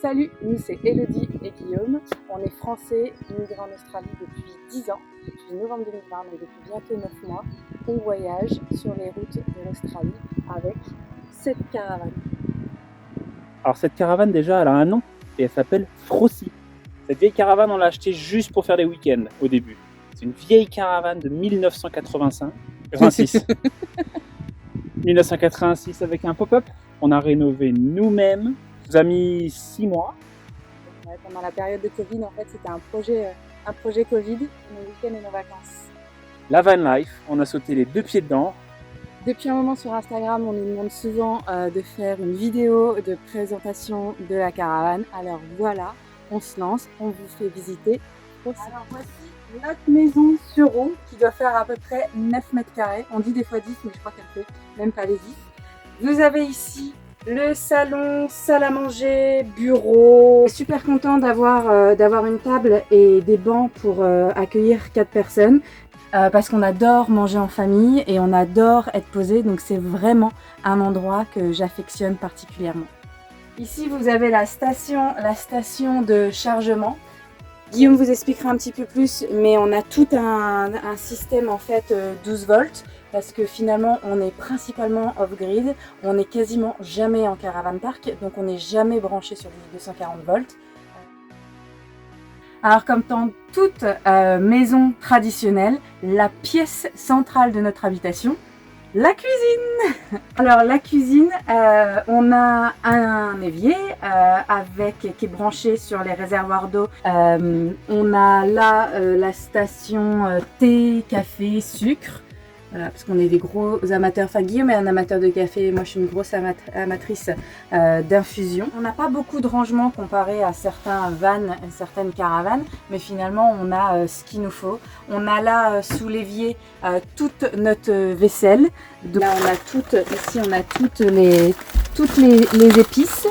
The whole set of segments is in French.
Salut, nous c'est Elodie et Guillaume. On est français, immigrés en Australie depuis 10 ans, depuis novembre 2020, donc depuis bientôt 9 mois. On voyage sur les routes de l'Australie avec cette caravane. Alors cette caravane déjà, elle a un nom et elle s'appelle Frosty. Cette vieille caravane, on l'a achetée juste pour faire des week-ends au début. C'est une vieille caravane de 1986. 1986 avec un pop-up. On a rénové nous-mêmes. Ça nous a mis 6 mois. Ouais, pendant la période de Covid, en fait, c'était un projet Covid, nos week-ends et nos vacances. La van life, on a sauté les 2 pieds dedans. Depuis un moment sur Instagram, on nous demande souvent de faire une vidéo de présentation de la caravane. Alors voilà, on se lance, on vous fait visiter. Alors voici notre maison sur roue qui doit faire à peu près 9 mètres carrés. On dit des fois 10, mais je crois qu'elle fait même pas les 10. Vous avez ici le salon, salle à manger, bureau. Super content d'avoir une table et des bancs pour accueillir 4 personnes. Parce qu'on adore manger en famille et on adore être posé, donc c'est vraiment un endroit que j'affectionne particulièrement. Ici vous avez la station de chargement. Guillaume vous expliquera un petit peu plus, mais on a tout un système en fait 12 volts parce que finalement on est principalement off-grid, on n'est quasiment jamais en caravan park, donc on n'est jamais branché sur du 240 volts. Alors comme dans toute maison traditionnelle, la pièce centrale de notre habitation, la cuisine. Alors la cuisine, on a un évier qui est branché sur les réservoirs d'eau. On a là la station thé, café, sucre. Voilà, parce qu'on est des gros amateurs, enfin Guillaume est un amateur de café, moi je suis une grosse amatrice d'infusion. On n'a pas beaucoup de rangement comparé à certains vans, certaines caravanes, mais finalement on a ce qu'il nous faut. On a là sous l'évier toute notre vaisselle. Donc, là on a toutes les épices.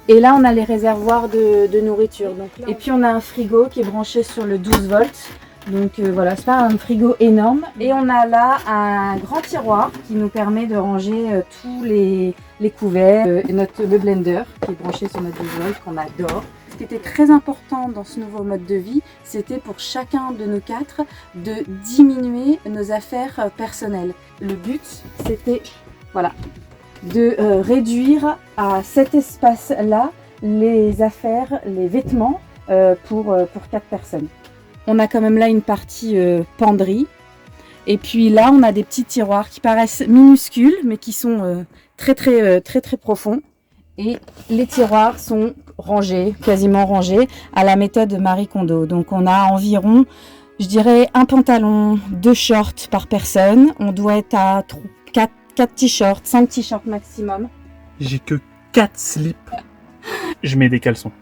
Et là on a les réservoirs de nourriture. Donc, et puis on a un frigo qui est branché sur le 12 volts. Donc voilà, c'est pas un frigo énorme. Et on a là un grand tiroir qui nous permet de ranger tous les couverts. Le blender qui est branché sur notre 12 volts qu'on adore. Ce qui était très important dans ce nouveau mode de vie, c'était pour chacun de nous 4 de diminuer nos affaires personnelles. Le but, c'était voilà, de réduire à cet espace-là les affaires, les vêtements pour 4 personnes. On a quand même là une partie penderie. Et puis là, on a des petits tiroirs qui paraissent minuscules, mais qui sont très profonds. Et les tiroirs sont rangés, quasiment rangés, à la méthode Marie Kondo. Donc on a environ, je dirais, un pantalon, 2 shorts par personne. On doit être à 4 t-shirts, 5 t-shirts maximum. J'ai que 4 slips. Je mets des caleçons.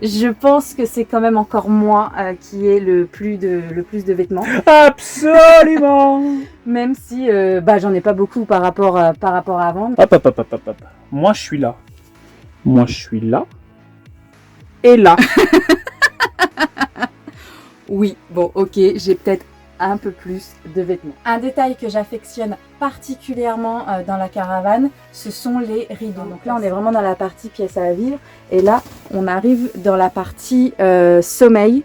Je pense que c'est quand même encore moi qui ai le plus de vêtements. Absolument. Même si j'en ai pas beaucoup par rapport à avant. Hop. Moi je suis là. Et là. Oui, bon ok, j'ai peut-être un peu plus de vêtements. Un détail que j'affectionne particulièrement dans la caravane, ce sont les rideaux. Donc là on est vraiment dans la partie pièce à vivre et là on arrive dans la partie sommeil.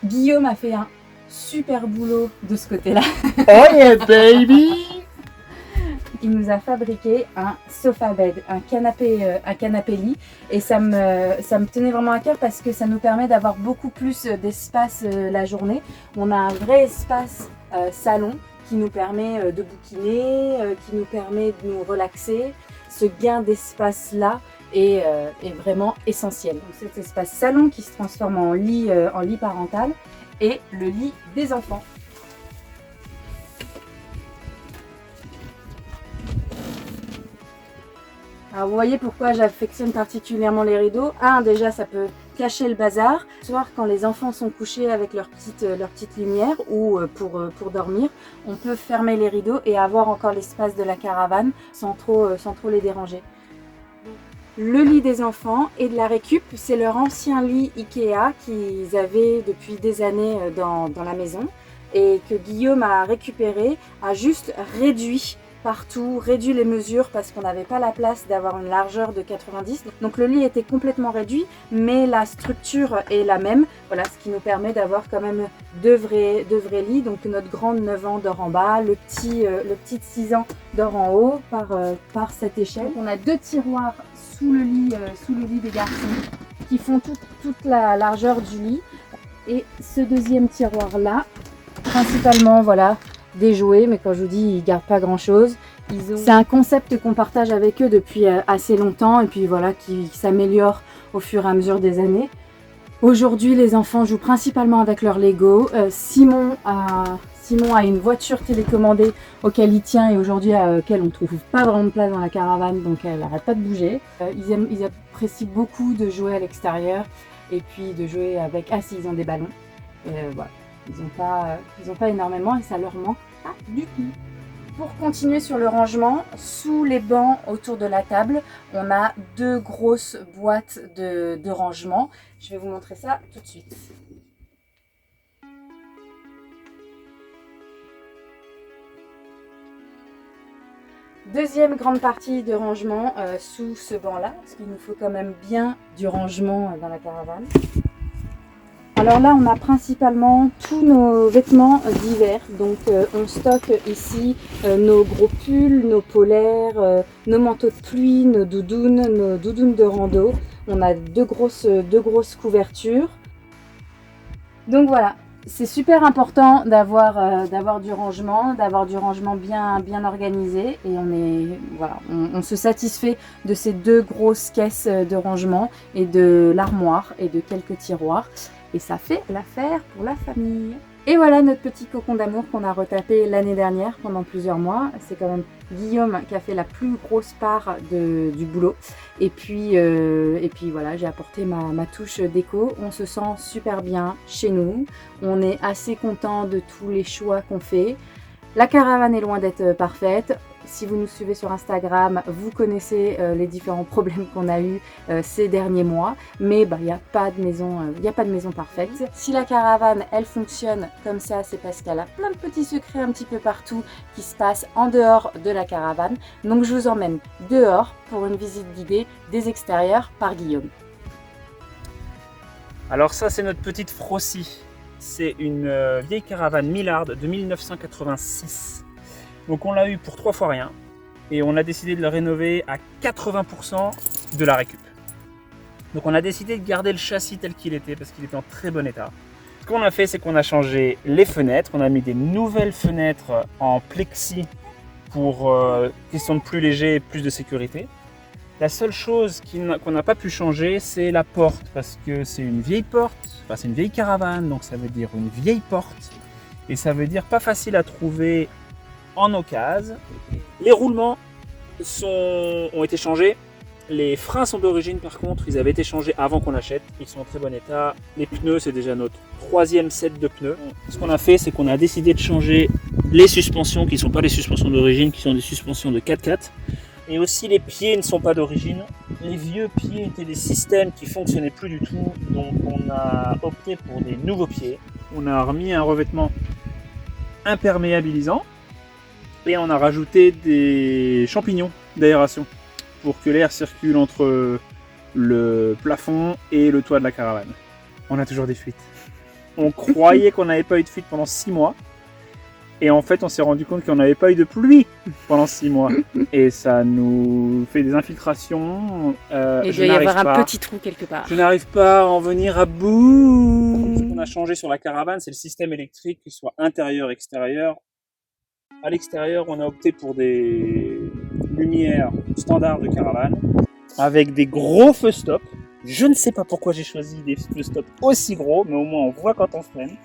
Guillaume a fait un super boulot de ce côté-là. Oh yeah baby. Il nous a fabriqué un sofa bed, un canapé lit, et ça me tenait vraiment à cœur parce que ça nous permet d'avoir beaucoup plus d'espace la journée. On a un vrai espace salon qui nous permet de bouquiner, qui nous permet de nous relaxer. Ce gain d'espace là est vraiment essentiel. Donc cet espace salon qui se transforme en lit parental et le lit des enfants. Alors vous voyez pourquoi j'affectionne particulièrement les rideaux. Déjà ça peut cacher le bazar. Le soir quand les enfants sont couchés avec leur petite lumière ou pour dormir, on peut fermer les rideaux et avoir encore l'espace de la caravane sans trop les déranger. Le lit des enfants et de la récup, c'est leur ancien lit Ikea qu'ils avaient depuis des années dans la maison et que Guillaume a récupéré, a juste réduit partout, réduit les mesures parce qu'on n'avait pas la place d'avoir une largeur de 90. Donc le lit était complètement réduit, mais la structure est la même. Voilà, ce qui nous permet d'avoir quand même deux vrais lits. Donc notre grande 9 ans dort en bas, le petit de 6 ans dort en haut par cette échelle. On a 2 tiroirs sous le lit des garçons qui font toute la largeur du lit. Et ce deuxième tiroir là, principalement voilà, des jouets, mais quand je vous dis ils gardent pas grand chose. C'est un concept qu'on partage avec eux depuis assez longtemps et puis voilà, qui s'améliore au fur et à mesure des années. Aujourd'hui les enfants jouent principalement avec leur Lego. Simon a une voiture télécommandée auquel il tient et aujourd'hui à laquelle on ne trouve pas vraiment de place dans la caravane, donc elle n'arrête pas de bouger. Ils apprécient beaucoup de jouer à l'extérieur et puis de jouer avec... Ah si, ils ont des ballons. Voilà. Ils ont pas énormément et ça leur manque pas du tout. Pour continuer sur le rangement, sous les bancs autour de la table, on a 2 grosses boîtes de rangement. Je vais vous montrer ça tout de suite. Deuxième grande partie de rangement sous ce banc-là, parce qu'il nous faut quand même bien du rangement dans la caravane. Alors là, on a principalement tous nos vêtements d'hiver. Donc on stocke ici nos gros pulls, nos polaires, nos manteaux de pluie, nos doudounes de rando. On a deux grosses couvertures. Donc voilà. C'est super important d'avoir du rangement bien organisé et on se satisfait de ces 2 grosses caisses de rangement et de l'armoire et de quelques tiroirs et ça fait l'affaire pour la famille. Et voilà notre petit cocon d'amour qu'on a retapé l'année dernière pendant plusieurs mois. C'est quand même Guillaume qui a fait la plus grosse part du boulot. Et puis voilà, j'ai apporté ma touche déco. On se sent super bien chez nous. On est assez content de tous les choix qu'on fait. La caravane est loin d'être parfaite. Si vous nous suivez sur Instagram, vous connaissez les différents problèmes qu'on a eus ces derniers mois. Mais il n'y a pas de maison parfaite. Si la caravane, elle fonctionne comme ça, c'est parce qu'elle a plein de petits secrets un petit peu partout qui se passent en dehors de la caravane. Donc je vous emmène dehors pour une visite guidée des extérieurs par Guillaume. Alors ça, c'est notre petite Frossi. C'est une vieille caravane Millard de 1986. Donc on l'a eu pour 3 fois rien et on a décidé de le rénover à 80% de la récup. Donc on a décidé de garder le châssis tel qu'il était parce qu'il était en très bon état. Ce qu'on a fait, c'est qu'on a changé les fenêtres, on a mis des nouvelles fenêtres en plexi pour qu'ils sont plus légers et plus de sécurité. La seule chose qu'on n'a pas pu changer, c'est la porte parce que c'est une vieille porte, enfin c'est une vieille caravane, donc ça veut dire une vieille porte et ça veut dire pas facile à trouver en occasion. Les roulements ont été changés. Les freins sont d'origine par contre, ils avaient été changés avant qu'on l'achète. Ils sont en très bon état. Les pneus, c'est déjà notre 3e set de pneus. Ce qu'on a fait, c'est qu'on a décidé de changer les suspensions qui ne sont pas les suspensions d'origine, qui sont des suspensions de 4x4. Et aussi les pieds ne sont pas d'origine. Les vieux pieds étaient des systèmes qui ne fonctionnaient plus du tout. Donc on a opté pour des nouveaux pieds. On a remis un revêtement imperméabilisant. Et on a rajouté des champignons d'aération pour que l'air circule entre le plafond et le toit de la caravane. On a toujours des fuites. On croyait qu'on n'avait pas eu de fuite pendant 6 mois. Et en fait, on s'est rendu compte qu'on n'avait pas eu de pluie pendant 6 mois. Et ça nous fait des infiltrations. Et il doit y avoir un petit trou quelque part. Je n'arrive pas à en venir à bout. Ce qu'on a changé sur la caravane, c'est le système électrique, qu'il soit intérieur-extérieur. À l'extérieur, on a opté pour des lumières standards de caravane avec des gros feux stop. Je ne sais pas pourquoi j'ai choisi des feux stop aussi gros, mais au moins on voit quand on freine.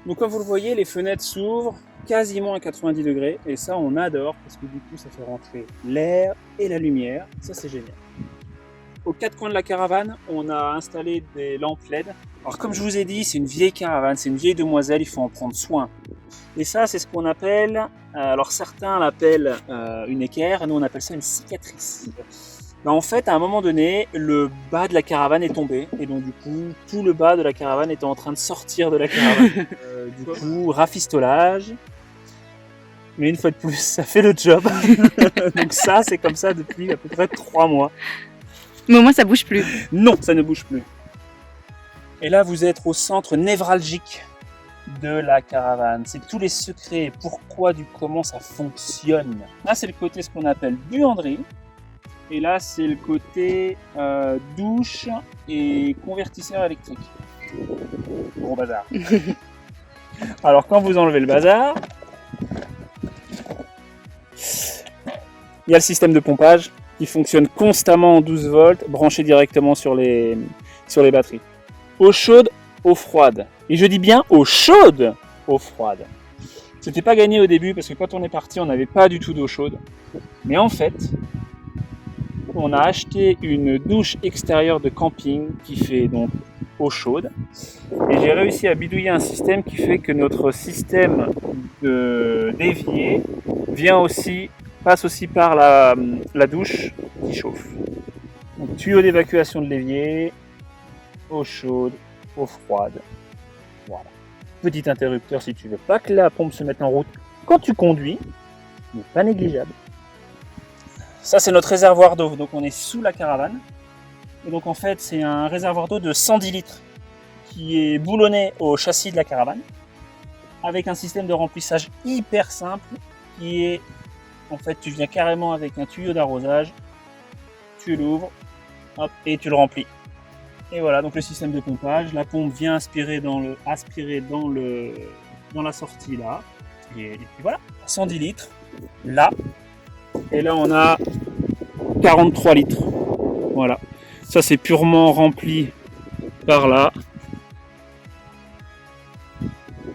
Donc comme vous le voyez, les fenêtres s'ouvrent quasiment à 90 degrés et ça on adore parce que du coup ça fait rentrer l'air et la lumière. Ça c'est génial. Aux 4 coins de la caravane, on a installé des lampes LED. Alors comme je vous ai dit, c'est une vieille caravane, c'est une vieille demoiselle, il faut en prendre soin. Et ça, c'est ce qu'on appelle, alors certains l'appellent une équerre, nous on appelle ça une cicatrice. Ben, en fait, à un moment donné, le bas de la caravane est tombé, et donc du coup, tout le bas de la caravane était en train de sortir de la caravane. Du coup, rafistolage. Mais une fois de plus, ça fait le job. Donc ça, c'est comme ça depuis à peu près 3 mois. Mais au moins, ça bouge plus. Non, ça ne bouge plus. Et là, vous êtes au centre névralgique de la caravane. C'est tous les secrets, pourquoi, du comment ça fonctionne. Là, c'est le côté ce qu'on appelle buanderie. Et là, c'est le côté douche et convertisseur électrique. Gros bazar. Alors, quand vous enlevez le bazar, il y a le système de pompage qui fonctionne constamment en 12 volts, branché directement sur les batteries. Eau chaude, eau froide. Et je dis bien eau chaude, eau froide. C'était pas gagné au début parce que quand on est parti, on n'avait pas du tout d'eau chaude. Mais en fait, on a acheté une douche extérieure de camping qui fait donc eau chaude. Et j'ai réussi à bidouiller un système qui fait que notre système d'évier passe aussi par la douche qui chauffe. Donc tuyau d'évacuation de l'évier, eau chaude, eau froide. Voilà. Petit interrupteur si tu veux pas que la pompe se mette en route quand tu conduis, mais pas négligeable. Ça c'est notre réservoir d'eau, donc on est sous la caravane. Et donc en fait c'est un réservoir d'eau de 110 litres qui est boulonné au châssis de la caravane avec un système de remplissage hyper simple qui est en fait tu viens carrément avec un tuyau d'arrosage, tu l'ouvres, hop, et tu le remplis. Et voilà, donc le système de pompage, la pompe vient aspirer dans la sortie là, et puis voilà, 110 litres là, et là on a 43 litres, voilà, ça c'est purement rempli par là,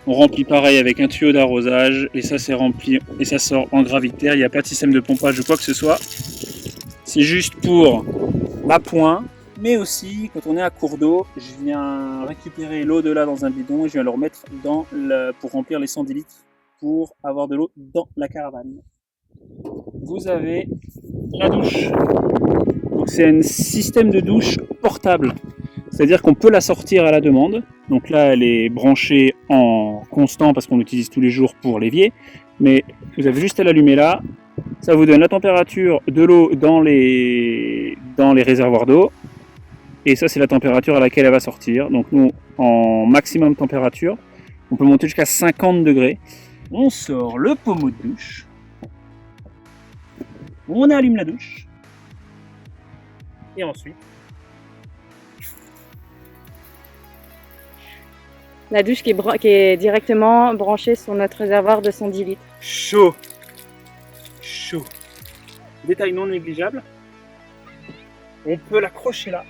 on remplit pareil avec un tuyau d'arrosage, et ça c'est rempli, et ça sort en gravitaire, il n'y a pas de système de pompage ou quoi que ce soit, c'est juste pour l'appoint. Mais aussi, quand on est à court d'eau, je viens récupérer l'eau de là dans un bidon et je viens le remettre pour remplir les 110 litres pour avoir de l'eau dans la caravane. Vous avez la douche. Donc c'est un système de douche portable. C'est-à-dire qu'on peut la sortir à la demande. Donc là, elle est branchée en constant parce qu'on l'utilise tous les jours pour l'évier. Mais vous avez juste à l'allumer là. Ça vous donne la température de l'eau dans les réservoirs d'eau. Et ça, c'est la température à laquelle elle va sortir. Donc nous, en maximum température, on peut monter jusqu'à 50 degrés. On sort le pommeau de douche. On allume la douche. Et ensuite... La douche qui est directement branchée sur notre réservoir de 110 litres. Chaud. Chaud. Détail non négligeable. On peut l'accrocher là.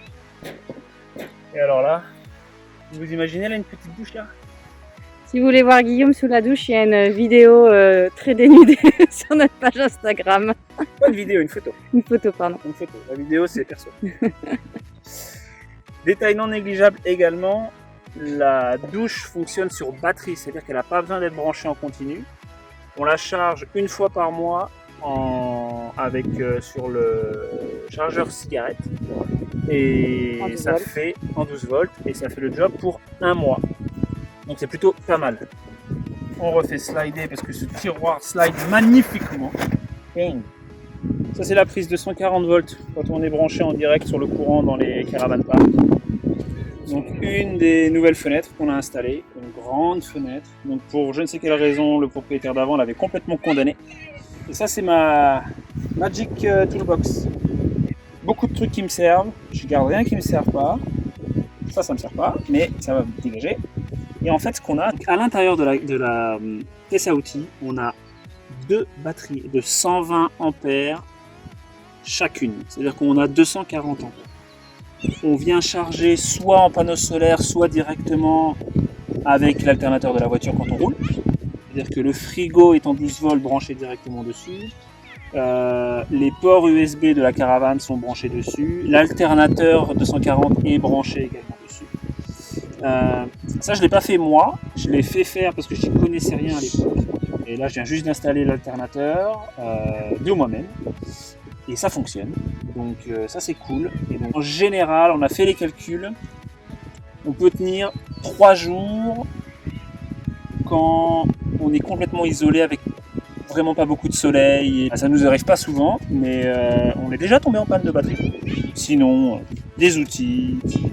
Et alors là, vous imaginez là une petite douche là? Si vous voulez voir Guillaume sous la douche, il y a une vidéo très dénudée sur notre page Instagram. Pas une vidéo, une photo. Une photo, pardon. Une photo. La vidéo, c'est perso. Détail non négligeable également, la douche fonctionne sur batterie, c'est-à-dire qu'elle n'a pas besoin d'être branchée en continu. On la charge une fois par mois sur le chargeur cigarette. Et ça fait en 12 volts et ça fait le job pour 1 mois. Donc c'est plutôt pas mal. On refait slider parce que ce tiroir slide magnifiquement. Ça c'est la prise de 140 volts quand on est branché en direct sur le courant dans les caravanes park. Donc une des nouvelles fenêtres qu'on a installées, une grande fenêtre. Donc pour je ne sais quelle raison, le propriétaire d'avant l'avait complètement condamné. Et ça c'est ma Magic Toolbox. Beaucoup de trucs qui me servent, je garde rien qui me serve pas. Ça me sert pas, mais ça va me dégager. Et en fait, ce qu'on a à l'intérieur de la caisse à outils, on a 2 batteries de 120 ampères chacune. C'est-à-dire qu'on a 240 ampères. On vient charger soit en panneau solaire, soit directement avec l'alternateur de la voiture quand on roule. C'est-à-dire que le frigo est en 12 volts branché directement dessus. Les ports USB de la caravane sont branchés dessus. L'alternateur 240 est branché également dessus. Ça, je ne l'ai pas fait moi. Je l'ai fait faire parce que je n'y connaissais rien à l'époque. Et là, je viens juste d'installer l'alternateur de moi-même. Et ça fonctionne. Donc ça, c'est cool. Et donc, en général, on a fait les calculs. On peut tenir 3 jours quand on est complètement isolé avec vraiment pas beaucoup de soleil. Ça nous arrive pas souvent, mais on est déjà tombé en panne de batterie. Sinon, des outils qui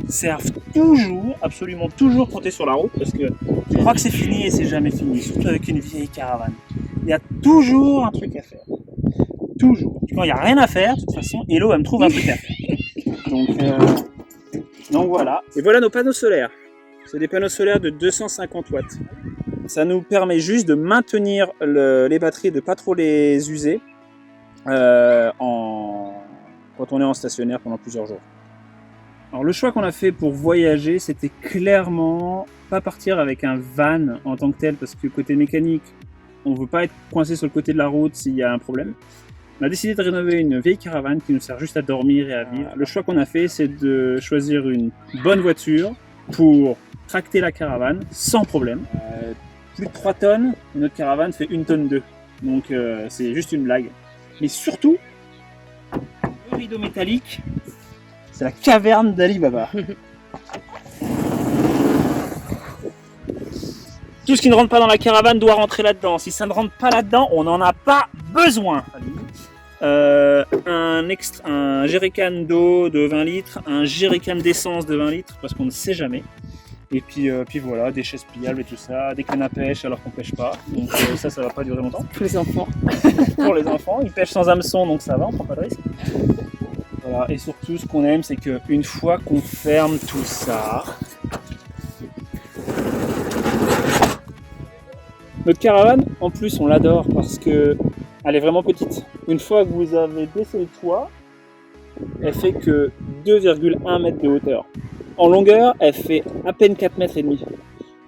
servent toujours, absolument toujours quand t'es sur la route, parce que tu crois que c'est fini et c'est jamais fini, surtout avec une vieille caravane. Il y a toujours un truc à faire. Toujours. Quand il n'y a rien à faire, de toute façon, Hello, elle me trouve un truc à faire. Donc voilà. Et voilà nos panneaux solaires. C'est des panneaux solaires de 250 watts. Ça nous permet juste de maintenir les batteries, de ne pas trop les user quand on est en stationnaire pendant plusieurs jours. Alors le choix qu'on a fait pour voyager, c'était clairement pas partir avec un van en tant que tel, parce que côté mécanique, on ne veut pas être coincé sur le côté de la route s'il y a un problème. On a décidé de rénover une vieille caravane qui nous sert juste à dormir et à vivre. Le choix qu'on a fait, c'est de choisir une bonne voiture pour tracter la caravane sans problème. Plus de 3 tonnes, notre caravane fait 1 tonne 2. Donc c'est juste une blague. Mais surtout, le rideau métallique, c'est la caverne d'Ali Baba. Tout ce qui ne rentre pas dans la caravane doit rentrer là-dedans. Si ça ne rentre pas là-dedans, on n'en a pas besoin. Un jerrycan d'eau de 20 litres, un jerrycan d'essence de 20 litres, parce qu'on ne sait jamais. Et puis voilà, des chaises pliables et tout ça, des cannes à pêche alors qu'on pêche pas. Donc ça va pas durer longtemps. Pour les enfants. Pour les enfants, ils pêchent sans hameçon, donc ça va, on prend pas de risque. Voilà, et surtout ce qu'on aime, c'est qu'une fois qu'on ferme tout ça, notre caravane, en plus, on l'adore parce que elle est vraiment petite. Une fois que vous avez baissé le toit, elle fait que 2,1 mètres de hauteur. En longueur, elle fait à peine 4 mètres et demi.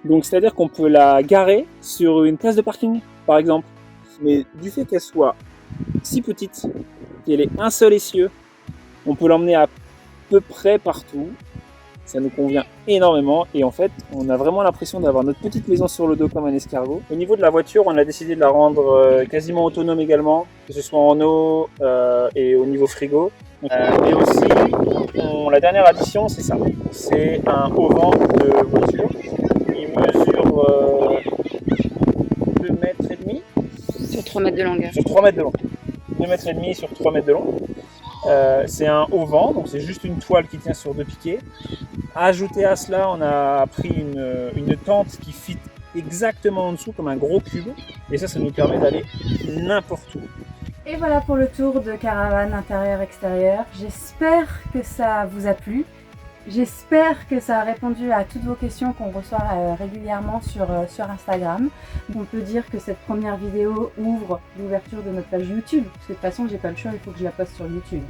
Donc c'est-à-dire qu'on peut la garer sur une place de parking, par exemple. Mais du fait qu'elle soit si petite, qu'elle ait un seul essieu, on peut l'emmener à peu près partout. Ça nous convient énormément et en fait on a vraiment l'impression d'avoir notre petite maison sur le dos comme un escargot. Au niveau de la voiture, on a décidé de la rendre quasiment autonome également, que ce soit en eau et au niveau frigo. Mais aussi, la dernière addition c'est ça, c'est un haut-vent de voiture. Il mesure 2 mètres et demi. Sur 3 mètres de longueur. Sur 3 mètres de long. 2 mètres et demi sur 3 mètres de long. C'est un haut-vent, donc c'est juste une toile qui tient sur 2 piquets. Ajouté à cela, on a pris une tente qui fit exactement en dessous comme un gros cube. Et ça nous permet d'aller n'importe où. Et voilà pour le tour de caravane intérieur-extérieur. J'espère que ça vous a plu. J'espère que ça a répondu à toutes vos questions qu'on reçoit régulièrement sur Instagram. On peut dire que cette première vidéo ouvre l'ouverture de notre page YouTube. Parce que de toute façon, j'ai pas le choix, il faut que je la poste sur YouTube.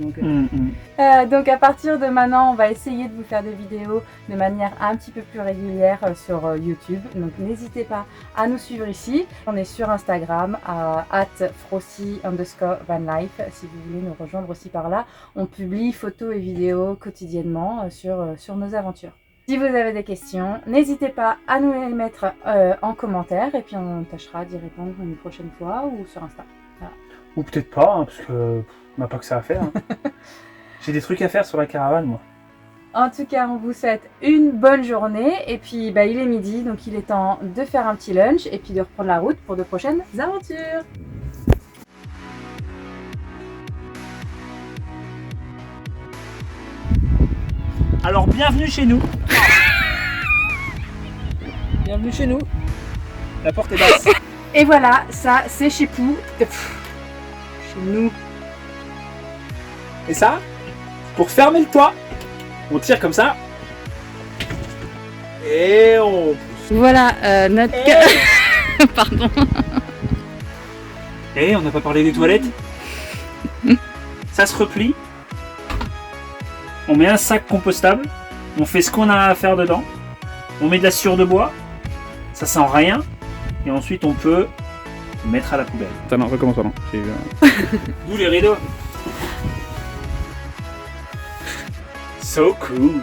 Donc à partir de maintenant, on va essayer de vous faire des vidéos de manière un petit peu plus régulière sur YouTube. Donc n'hésitez pas à nous suivre ici. On est sur Instagram à @frossi_vanlife si vous voulez nous rejoindre aussi par là. On publie photos et vidéos quotidiennement sur nos aventures. Si vous avez des questions, n'hésitez pas à nous les mettre en commentaire et puis on tâchera d'y répondre une prochaine fois ou sur Insta. Voilà. Ou peut-être pas, hein, parce qu'on n'a pas que ça à faire. Hein. J'ai des trucs à faire sur la caravane, moi. En tout cas, on vous souhaite une bonne journée et puis il est midi, donc il est temps de faire un petit lunch et puis de reprendre la route pour de prochaines aventures. Alors bienvenue chez nous. Bienvenue chez nous. La porte est basse. Et voilà, ça c'est chez Pou. Chez nous. Et ça, pour fermer le toit, on tire comme ça. Et on pousse. Voilà notre... Pardon. Et on n'a pas parlé des toilettes. Ça se replie. On met un sac compostable, on fait ce qu'on a à faire dedans, on met de la sciure de bois, ça sent rien, et ensuite on peut mettre à la poubelle. Attends, non, recommence, pardon. D'où les rideaux. So cool.